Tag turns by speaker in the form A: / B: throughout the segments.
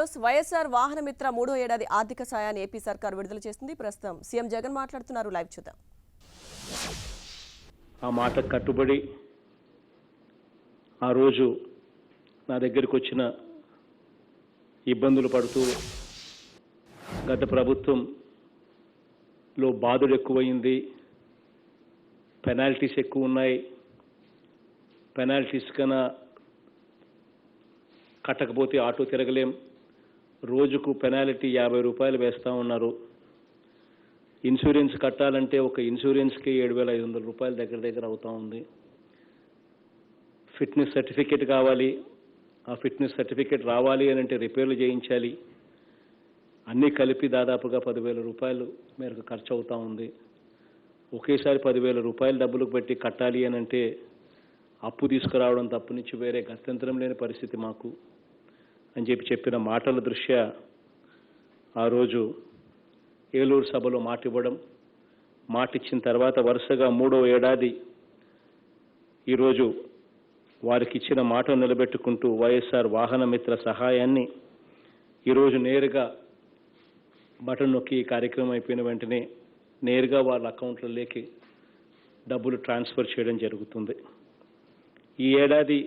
A: News YSR Vahana మిత్ర 3వ ఏడాది ఆర్థిక సాయాన్ని ఏపీ సర్కార్ విడుదల చేసింది. ప్రస్తుతం సీఎం జగన్ మాట్లాడుతున్నారు. లైవ్ చూద్దాం.
B: ఆ మాట కట్టుబడి ఆ రోజు నా దగ్గరికి వచ్చిన ఇబ్బందులు పడుతూ గత ప్రభుత్వంలో బాధలు ఎక్కువైంది, పెనాల్టీస్ ఎక్కువ ఉన్నాయి, పెనాల్టీస్ కన్నా కట్టకపోతే ఆటో తిరగలేం, రోజుకు పెనాల్టీ 50 రూపాయలు వేస్తూ ఉన్నారు, ఇన్సూరెన్స్ కట్టాలంటే ఒక ఇన్సూరెన్స్కి 7,500 రూపాయలు దగ్గర అవుతూ ఉంది, ఫిట్నెస్ సర్టిఫికేట్ కావాలి, ఆ ఫిట్నెస్ సర్టిఫికేట్ రావాలి అని అంటే రిపేర్లు చేయించాలి, అన్నీ కలిపి దాదాపుగా 10,000 రూపాయలు మేరకు ఖర్చు అవుతూ ఉంది. ఒకేసారి 10,000 రూపాయలు డబ్బులకు పెట్టి కట్టాలి అని అంటే అప్పు తీసుకురావడం తప్పు నుంచి వేరే గత్యంతరం లేని పరిస్థితి మాకు అని చెప్పిన మాటల దృష్ట్యా ఆ రోజు ఏలూరు సభలో మాట ఇవ్వడం, మాట ఇచ్చిన తర్వాత వరుసగా 3వ ఏడాది ఈరోజు వారికి ఇచ్చిన మాట నిలబెట్టుకుంటూ వైఎస్ఆర్ వాహన మిత్ర సహాయాన్ని ఈరోజు నేరుగా బటన్ నొక్కి ఈ కార్యక్రమం అయిపోయిన వెంటనే నేరుగా వాళ్ళ అకౌంట్లలోకి డబ్బులు ట్రాన్స్ఫర్ చేయడం జరుగుతుంది. ఈ ఏడాది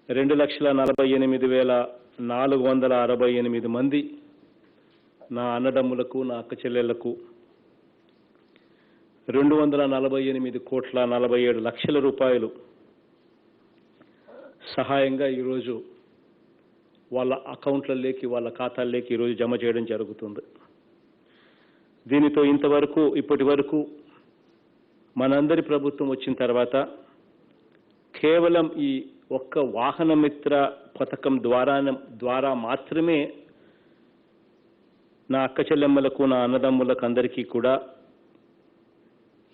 B: 2,48,468 మంది నా అన్నదమ్ములకు, నా అక్క చెల్లెళ్లకు 248,47 రూపాయలు సహాయంగా ఈరోజు వాళ్ళ అకౌంట్లలోకి, వాళ్ళ ఖాతాల్లోకి ఈరోజు జమ చేయడం జరుగుతుంది. దీనితో ఇప్పటి వరకు మనందరి ప్రభుత్వం వచ్చిన తర్వాత కేవలం ఈ ఒక్క వాహన మిత్ర పథకం ద్వారా మాత్రమే నా అక్క చెల్లెమ్మలకు, నా అన్నదమ్ములకు అందరికీ కూడా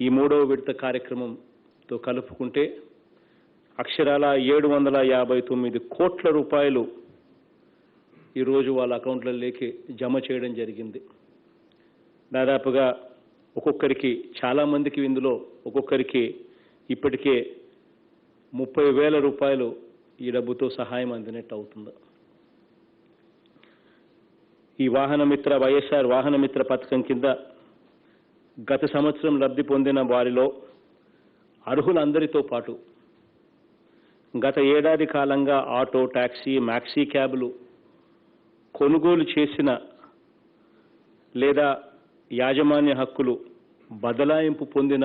B: ఈ 3వ విడత కార్యక్రమంతో కలుపుకుంటే అక్షరాల 759 కోట్ల రూపాయలు ఈరోజు వాళ్ళ అకౌంట్లలోకి జమ చేయడం జరిగింది. దాదాపుగా ఒక్కొక్కరికి, చాలామందికి ఇందులో ఒక్కొక్కరికి ఇప్పటికే 30,000 రూపాయలు ఈ డబ్బుతో సహాయం అందినట్టు అవుతుంది. ఈ వైఎస్ఆర్ వాహన మిత్ర పథకం కింద గత సంవత్సరం లబ్ధి పొందిన వారిలో అర్హులందరితో పాటు గత ఏడాది కాలంగా ఆటో, టాక్సీ, మ్యాక్సీ క్యాబ్లు కొనుగోలు చేసిన లేదా యాజమాన్య హక్కులు బదలాయింపు పొందిన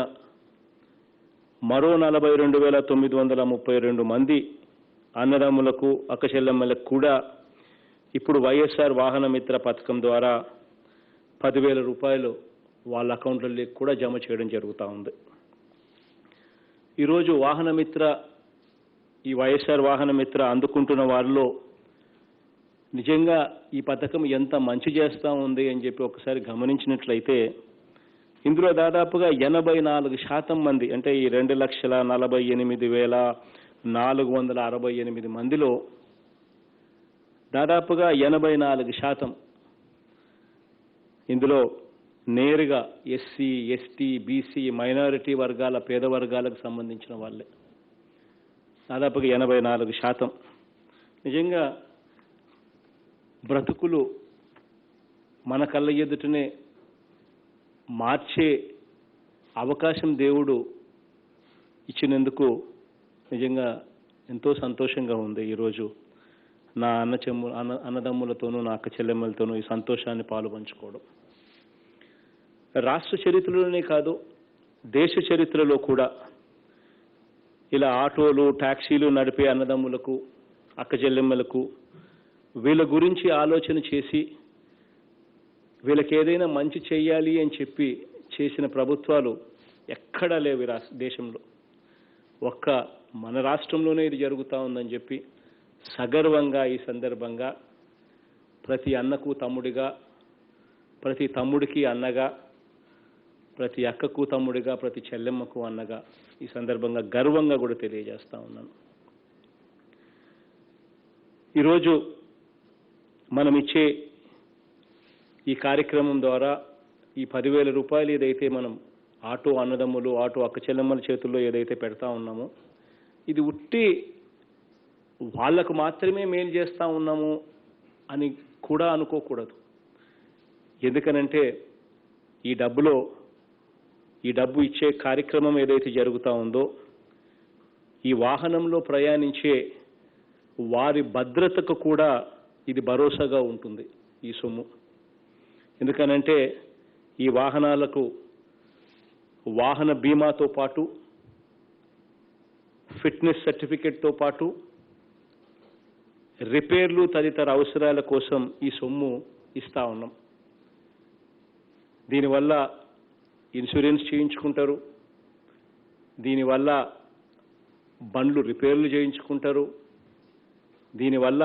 B: మరో 42,932 మంది అన్నదమ్ములకు, అక్కచెల్లెమ్మలకు కూడా ఇప్పుడు వైఎస్ఆర్ వాహన మిత్ర పథకం ద్వారా 10,000 రూపాయలు వాళ్ళ అకౌంట్లలోకి కూడా జమ చేయడం జరుగుతూ ఉంది. ఈరోజు ఈ వైఎస్ఆర్ వాహన మిత్ర అందుకుంటున్న వారిలో నిజంగా ఈ పథకం ఎంత మంచి చేస్తూ ఉంది అని చెప్పి ఒకసారి గమనించినట్లయితే ఇందులో దాదాపుగా 84% మంది, అంటే ఈ 2,48,468 మందిలో దాదాపుగా 84% ఇందులో నేరుగా ఎస్సీ, ఎస్టీ, బీసీ, మైనారిటీ వర్గాల, పేద వర్గాలకు సంబంధించిన వాళ్ళే. దాదాపుగా 84%. నిజంగా బ్రతుకులు మన కళ్ళ ఎదుటనే మార్చే అవకాశం దేవుడు ఇచ్చినందుకు నిజంగా ఎంతో సంతోషంగా ఉంది. ఈరోజు నా అన్నదమ్ములతోనూ, నా అక్క చెల్లెమ్మలతోనూ ఈ సంతోషాన్ని పాలుపంచుకోవడం రాష్ట్ర చరిత్రలోనే కాదు, దేశ చరిత్రలో కూడా ఇలా ఆటోలు, టాక్సీలు నడిపే అన్నదమ్ములకు, అక్క చెల్లెమ్మలకు వీళ్ళ గురించి ఆలోచన చేసి వీళ్ళకి ఏదైనా మంచి చేయాలి అని చెప్పి చేసిన ప్రభుత్వాలు ఎక్కడా లేవు దేశంలో. ఒక్క మన రాష్ట్రంలోనే ఇది జరుగుతూ ఉందని చెప్పి సగర్వంగా ఈ సందర్భంగా ప్రతి అన్నకు తమ్ముడిగా, ప్రతి తమ్ముడికి అన్నగా, ప్రతి అక్కకు తమ్ముడిగా, ప్రతి చెల్లెమ్మకు అన్నగా ఈ సందర్భంగా గర్వంగా కూడా తెలియజేస్తా ఉన్నాను. ఈరోజు మనం ఇచ్చే ఈ కార్యక్రమం ద్వారా ఈ 10,000 రూపాయలు ఏదైతే మనం ఆటో అన్నదమ్ములు, ఆటో అక్క చెల్లెమ్మల చేతుల్లో ఏదైతే పెడతా ఉన్నామో ఇది వాళ్ళకు మాత్రమే మేలు చేస్తూ ఉన్నాము అని కూడా అనుకోకూడదు. ఎందుకనంటే ఈ డబ్బు ఇచ్చే కార్యక్రమం ఏదైతే జరుగుతూ ఉందో, ఈ వాహనంలో ప్రయాణించే వారి భద్రతకు కూడా ఇది భరోసాగా ఉంటుంది ఈ సొమ్ము. ఎందుకనంటే ఈ వాహనాలకు వాహన బీమాతో పాటు, ఫిట్నెస్ సర్టిఫికెట్తో పాటు రిపేర్లు తదితర అవసరాల కోసం ఈ సొమ్ము ఇస్తూ ఉన్నాం. దీనివల్ల ఇన్సూరెన్స్ చేయించుకుంటారు, దీనివల్ల బండ్లు రిపేర్లు చేయించుకుంటారు, దీనివల్ల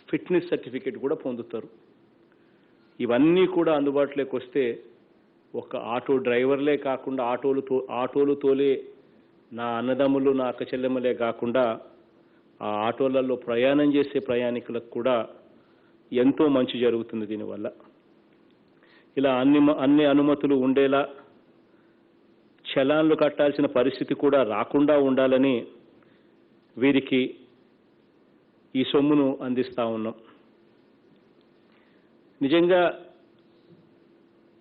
B: ఫిట్నెస్ సర్టిఫికెట్ కూడా పొందుతారు. ఇవన్నీ కూడా అందుబాటులోకి వస్తే ఒక ఆటో డ్రైవర్లే కాకుండా ఆటోలు తోలే నా అన్నదమ్ములు, నా అక్క చెల్లెమ్మలే కాకుండా ఆ ఆటోలలో ప్రయాణం చేసే ప్రయాణికులకు కూడా ఎంతో మంచి జరుగుతుంది దీనివల్ల. ఇలా అన్ని అనుమతులు ఉండేలా, చలాన్లు కట్టాల్సిన పరిస్థితి కూడా రాకుండా ఉండాలని వీరికి ఈ సొమ్మును అందిస్తూ ఉన్నాం. నిజంగా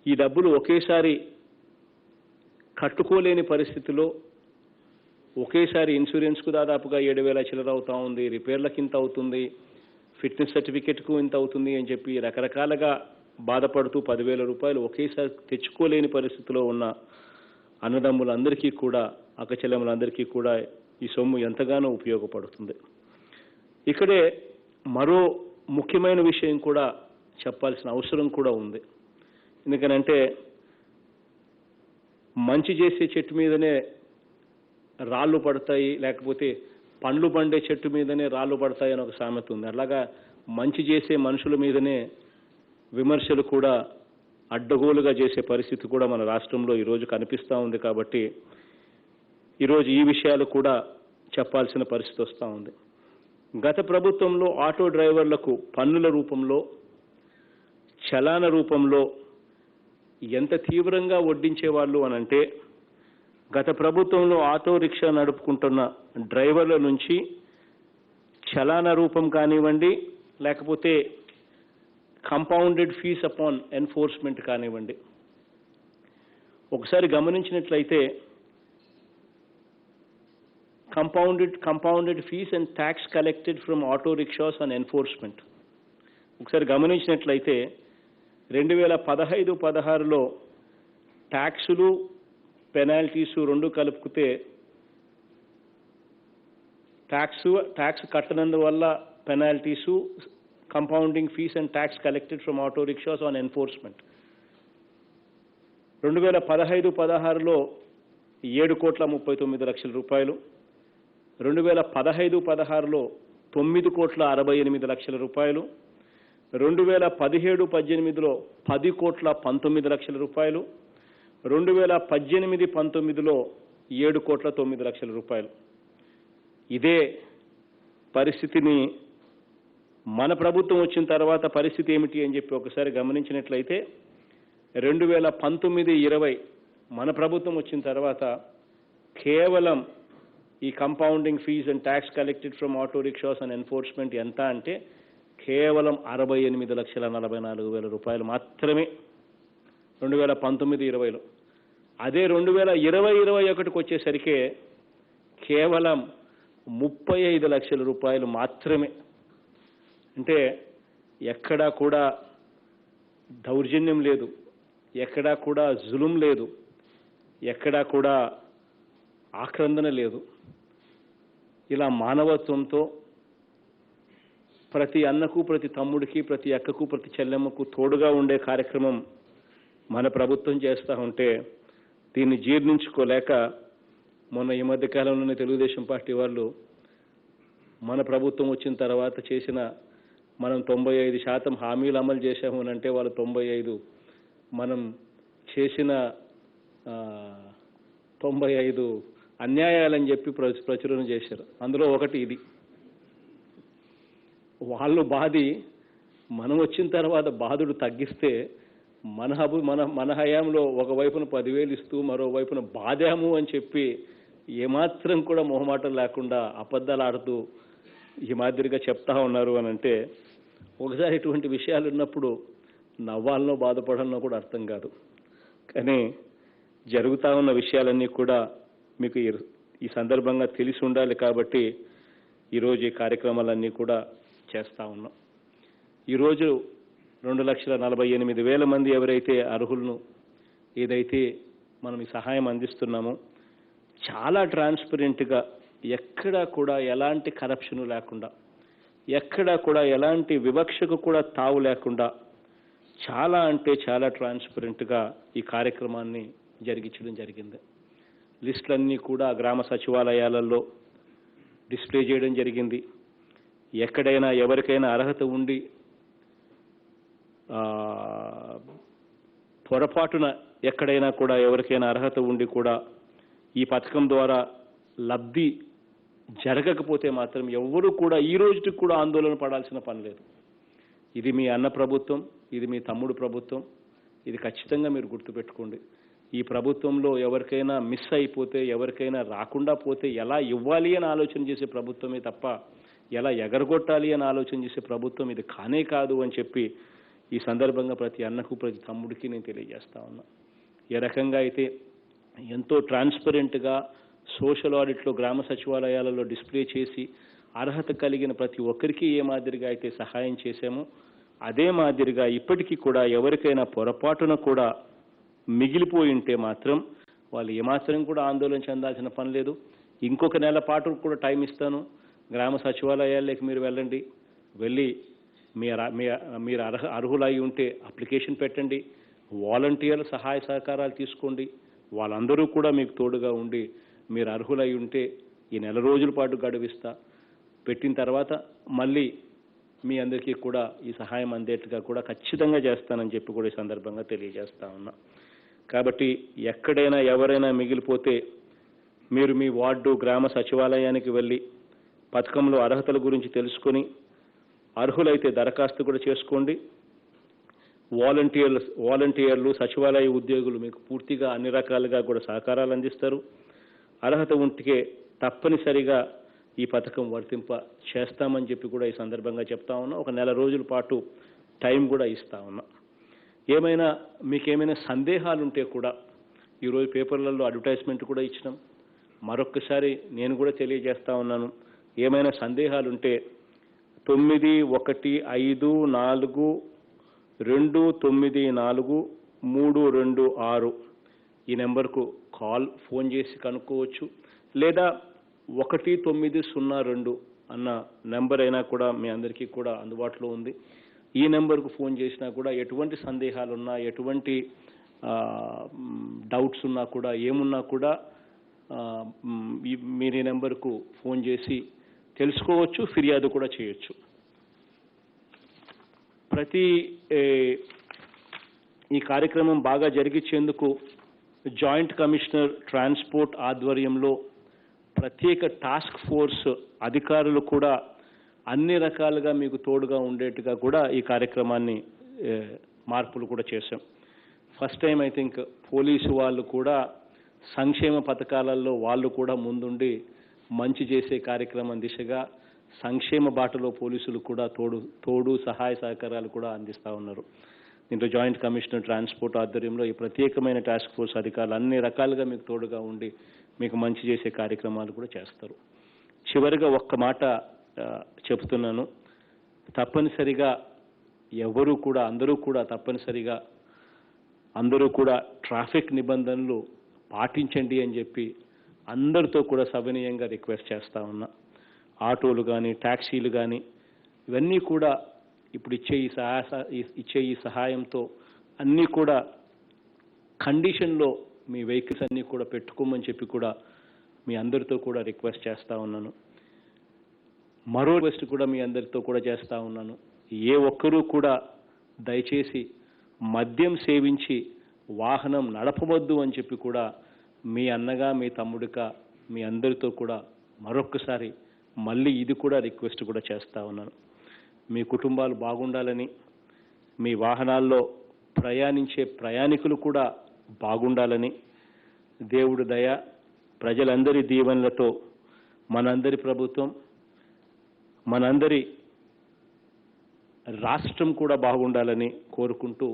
B: ఈ డబ్బులు ఒకేసారి కట్టుకోలేని పరిస్థితిలో ఒకేసారి ఇన్సూరెన్స్కు దాదాపుగా 7,000 చిల్లర అవుతూ ఉంది, రిపేర్లకు ఇంత అవుతుంది, ఫిట్నెస్ సర్టిఫికెట్కు ఇంత అవుతుంది అని చెప్పి రకరకాలుగా బాధపడుతూ 10,000 రూపాయలు ఒకేసారి తెచ్చుకోలేని పరిస్థితిలో ఉన్న అన్నదమ్ములందరికీ కూడా, అక్కచెల్లెములందరికీ కూడా ఈ సొమ్ము ఎంతగానో ఉపయోగపడుతుంది. ఇక్కడే మరో ముఖ్యమైన విషయం కూడా చెప్పాల్సిన అవసరం కూడా ఉంది. ఎందుకనంటే మంచి చేసే చెట్టు మీదనే రాళ్ళు పడతాయి, లేకపోతే పండ్లు పండే చెట్టు మీదనే రాళ్ళు పడతాయి అని ఒక సామెత ఉంది. అలాగా మంచి చేసే మనుషుల మీదనే విమర్శలు కూడా అడ్డగోలుగా చేసే పరిస్థితి కూడా మన రాష్ట్రంలో ఈరోజు కనిపిస్తూ ఉంది. కాబట్టి ఈరోజు ఈ విషయాలు కూడా చెప్పాల్సిన పరిస్థితి వస్తూ ఉంది. గత ప్రభుత్వంలో ఆటో డ్రైవర్లకు పన్నుల రూపంలో, చలాన రూపంలో ఎంత తీవ్రంగా వడ్డించేవాళ్ళు అనంటే, గత ప్రభుత్వంలో ఆటో రిక్షా నడుపుకుంటున్న డ్రైవర్ల నుంచి చలాన రూపం కానివ్వండి, లేకపోతే కంపౌండెడ్ ఫీస్ అపాన్ ఎన్ఫోర్స్మెంట్ కానివ్వండి, ఒకసారి గమనించినట్లయితే compounded fees and tax collected from auto rickshaws on enforcement. ఒకసారి గమనించినట్లయితే 2015-16లో ట్యాక్సులు, పెనాల్టీసు రెండు కలుపుకుతే ట్యాక్స్ కట్టనందువల్ల penalties, compounding fees and tax collected from auto rickshaws on enforcement 2015-16లో 7,39,00,000 రూపాయలు, 2015-16లో 9,68,00,000 రూపాయలు, 2017-18లో 10,19,00,000 రూపాయలు, 2018-19లో 7,09,00,000 రూపాయలు. ఇదే పరిస్థితిని మన ప్రభుత్వం వచ్చిన తర్వాత పరిస్థితి ఏమిటి అని చెప్పి ఒకసారి గమనించినట్లయితే 2019-20 మన ప్రభుత్వం వచ్చిన తర్వాత కేవలం ఈ compounding fees and tax collected from auto rickshaws and enforcement ఎంత అంటే కేవలం 68,44,000 రూపాయలు మాత్రమే 2019-20లో. అదే 2020-21కి వచ్చేసరికి కేవలం 35 లక్షల రూపాయలు మాత్రమే. అంటే ఎక్కడా కూడా దౌర్జన్యం లేదు, ఎక్కడా కూడా జులుం లేదు, ఎక్కడా కూడా ఆక్రందన లేదు. ఇలా మానవత్వంతో ప్రతి అన్నకు, ప్రతి తమ్ముడికి, ప్రతి అక్కకు, ప్రతి చెల్లెమ్మకు తోడుగా ఉండే కార్యక్రమం మన ప్రభుత్వం చేస్తూ ఉంటే దీన్ని జీర్ణించుకోలేక మొన్న ఈ మధ్య కాలంలోనే తెలుగుదేశం పార్టీ వాళ్ళు మన ప్రభుత్వం వచ్చిన తర్వాత చేసిన మనం 95% హామీలు అమలు చేశాము అని అంటే వాళ్ళు 95 మనం చేసిన 95 అన్యాయాలని చెప్పి ప్రచురణ చేశారు. అందులో ఒకటి ఇది. వాళ్ళు బాధి మనం వచ్చిన తర్వాత బాధుడు తగ్గిస్తే మన హయాంలో ఒకవైపున 10,000 ఇస్తూ మరోవైపున బాధాము అని చెప్పి ఏమాత్రం కూడా మొహమాటం లేకుండా అబద్ధాలు ఆడుతూ ఈ మాదిరిగా చెప్తా ఉన్నారు అని అంటే ఒకసారి ఇటువంటి విషయాలు ఉన్నప్పుడు నవ్వాలనో బాధపడాలనో కూడా అర్థం కాదు. కానీ జరుగుతూ ఉన్న విషయాలన్నీ కూడా మీకు ఈ సందర్భంగా తెలిసి ఉండాలి కాబట్టి ఈరోజు ఈ కార్యక్రమాలన్నీ కూడా చేస్తూ ఉన్నాం. ఈరోజు 2,48,000 మంది ఎవరైతే అర్హులను ఏదైతే మనం ఈ సహాయం అందిస్తున్నామో చాలా ట్రాన్స్పరెంట్గా ఎక్కడా కూడా ఎలాంటి కరప్షన్ లేకుండా, ఎక్కడా కూడా ఎలాంటి వివక్షకు కూడా తావు లేకుండా చాలా అంటే చాలా ట్రాన్స్పరెంట్గా ఈ కార్యక్రమాన్ని జరిగించడం జరిగింది. లిస్టులన్నీ కూడా గ్రామ సచివాలయాలలో డిస్ప్లే చేయడం జరిగింది. ఎక్కడైనా ఎవరికైనా అర్హత ఉండి పొరపాటున ఎక్కడైనా కూడా ఎవరికైనా అర్హత ఉండి కూడా ఈ పథకం ద్వారా లబ్ధి జరగకపోతే మాత్రం ఎవరు కూడా ఈ రోజుకి కూడా ఆందోళన పడాల్సిన పని లేదు. ఇది మీ అన్న ప్రభుత్వం, ఇది మీ తమ్ముడు ప్రభుత్వం. ఇది ఖచ్చితంగా మీరు గుర్తుపెట్టుకోండి. ఈ ప్రభుత్వంలో ఎవరికైనా మిస్ అయిపోతే, ఎవరికైనా రాకుండా పోతే ఎలా ఇవ్వాలి అని ఆలోచన చేసే ప్రభుత్వమే తప్ప ఎలా ఎగరగొట్టాలి అని ఆలోచన చేసే ప్రభుత్వం ఇది కానే కాదు అని చెప్పి ఈ సందర్భంగా ప్రతి అన్నకు ప్రతి తమ్ముడికి నేను తెలియజేస్తా ఉన్నా. ఏ రకంగా అయితే ఎంతో ట్రాన్స్పరెంట్గా సోషల్ ఆడిట్లో గ్రామ సచివాలయాలలో డిస్ప్లే చేసి అర్హత కలిగిన ప్రతి ఒక్కరికి ఏ మాదిరిగా అయితే సహాయం చేశామో అదే మాదిరిగా ఇప్పటికీ కూడా ఎవరికైనా పొరపాటున కూడా మిగిలిపోయి ఉంటే మాత్రం వాళ్ళు ఏమాత్రం కూడా ఆందోళన చెందాల్సిన పని లేదు. ఇంకొక నెల పాటు కూడా టైం ఇస్తాను. గ్రామ సచివాలయాల్లోకి మీరు వెళ్ళండి, వెళ్ళి మీరు అర్హులై ఉంటే అప్లికేషన్ పెట్టండి, వాలంటీర్ల సహాయ సహకారాలు తీసుకోండి. వాళ్ళందరూ కూడా మీకు తోడుగా ఉండి మీరు అర్హులై ఉంటే ఈ నెల రోజుల పాటు గడువిస్తా, పెట్టిన తర్వాత మళ్ళీ మీ అందరికీ కూడా ఈ సహాయం అందేట్టుగా కూడా ఖచ్చితంగా చేస్తానని చెప్పి కూడా ఈ సందర్భంగా తెలియజేస్తా ఉన్నా. కాబట్టి ఎక్కడైనా ఎవరైనా మిగిలిపోతే మీరు మీ వార్డు గ్రామ సచివాలయానికి వెళ్ళి పథకంలో అర్హతల గురించి తెలుసుకొని అర్హులైతే దరఖాస్తు కూడా చేసుకోండి. వాలంటీర్లు సచివాలయ ఉద్యోగులు మీకు పూర్తిగా అన్ని రకాలుగా కూడా సహకారాలు అందిస్తారు. అర్హత ఉంటే తప్పనిసరిగా ఈ పథకం వర్తింప చేస్తామని చెప్పి కూడా ఈ సందర్భంగా చెప్తా ఉన్నా. ఒక నెల రోజుల పాటు టైం కూడా ఇస్తా ఉన్నా. మీకేమైనా సందేహాలు ఉంటే కూడా ఈరోజు పేపర్లలో అడ్వర్టైజ్మెంట్ కూడా ఇచ్చినాం. మరొక్కసారి నేను కూడా తెలియజేస్తా ఉన్నాను. ఏమైనా సందేహాలు ఉంటే 9154294326 ఈ నెంబర్కు ఫోన్ చేసి కనుక్కోవచ్చు. లేదా 1902 అన్న నెంబర్ అయినా కూడా మీ అందరికీ కూడా అందుబాటులో ఉంది. ఈ నెంబర్కు ఫోన్ చేసినా కూడా ఎటువంటి సందేహాలు ఉన్నా, ఎటువంటి డౌట్స్ ఉన్నా కూడా, ఏమున్నా కూడా మీరు ఈ నెంబర్కు ఫోన్ చేసి తెలుసుకోవచ్చు, ఫిర్యాదు కూడా చేయొచ్చు. ఈ కార్యక్రమం బాగా జరిగించేందుకు జాయింట్ కమిషనర్ ట్రాన్స్పోర్ట్ ఆధ్వర్యంలో ప్రత్యేక టాస్క్ ఫోర్స్ అధికారులు కూడా అన్ని రకాలుగా మీకు తోడుగా ఉండేట్టుగా కూడా ఈ కార్యక్రమాన్ని మార్పులు కూడా చేశాం. First time I think police వాళ్ళు కూడా సంక్షేమ పథకాలలో వాళ్ళు కూడా ముందుండి మంచి చేసే కార్యక్రమం దిశగా సంక్షేమ బాటలో పోలీసులు కూడా తోడు సహాయ సహకారాలు కూడా అందిస్తూ ఉన్నారు. దీంట్లో జాయింట్ కమిషనర్ ట్రాన్స్పోర్ట్ ఆధ్వర్యంలో ఈ ప్రత్యేకమైన టాస్క్ ఫోర్స్ అధికారులు అన్ని రకాలుగా మీకు తోడుగా ఉండి మీకు మంచి చేసే కార్యక్రమాలు కూడా చేస్తారు. చివరిగా ఒక్క మాట చెప్తున్నాను. తప్పనిసరిగా అందరూ కూడా ట్రాఫిక్ నిబంధనలు పాటించండి అని చెప్పి అందరితో కూడా సవినయంగా రిక్వెస్ట్ చేస్తా ఉన్నా. ఆటోలు కానీ, ట్యాక్సీలు కానీ ఇవన్నీ కూడా ఇప్పుడు ఇచ్చే ఈ సహాయంతో అన్నీ కూడా కండిషన్లో మీ వెహికల్స్ అన్నీ కూడా పెట్టుకోమని చెప్పి కూడా మీ అందరితో కూడా రిక్వెస్ట్ చేస్తా ఉన్నాను. మరో రిక్వెస్ట్ కూడా మీ అందరితో కూడా చేస్తా ఉన్నాను. ఏ ఒక్కరూ కూడా దయచేసి మద్యం సేవించి వాహనం నడపవద్దు అని చెప్పి కూడా మీ అన్నగా, మీ తమ్ముడిగా మీ అందరితో కూడా మరొక్కసారి మళ్ళీ ఇది కూడా రిక్వెస్ట్ కూడా చేస్తా ఉన్నాను. మీ కుటుంబాలు బాగుండాలని, మీ వాహనాల్లో ప్రయాణించే ప్రయాణికులు కూడా బాగుండాలని, దేవుడి దయ, ప్రజలందరి దీవెనలతో మనందరి ప్రభుత్వం, మనందరి రాష్ట్రం కూడా బాగుండాలని కోరుకుంటూ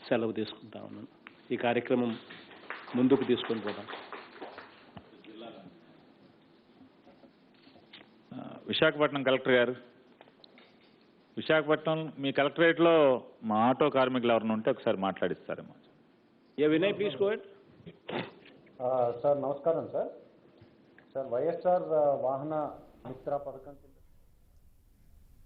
B: సెలవు తీసుకుంటా ఉన్నాను. ఈ కార్యక్రమం ముందుకు తీసుకొని పోదాం.
C: విశాఖపట్నం కలెక్టర్ గారు, విశాఖపట్నం మీ కలెక్టరేట్లో మా ఆటో కార్మికులు ఎవరైనా ఉంటే ఒకసారి మాట్లాడిస్తారేమో.
B: Vinay please go ahead.
D: Sir నమస్కారం సార్. వైఎస్ఆర్ వాహన మిత్ర పథకం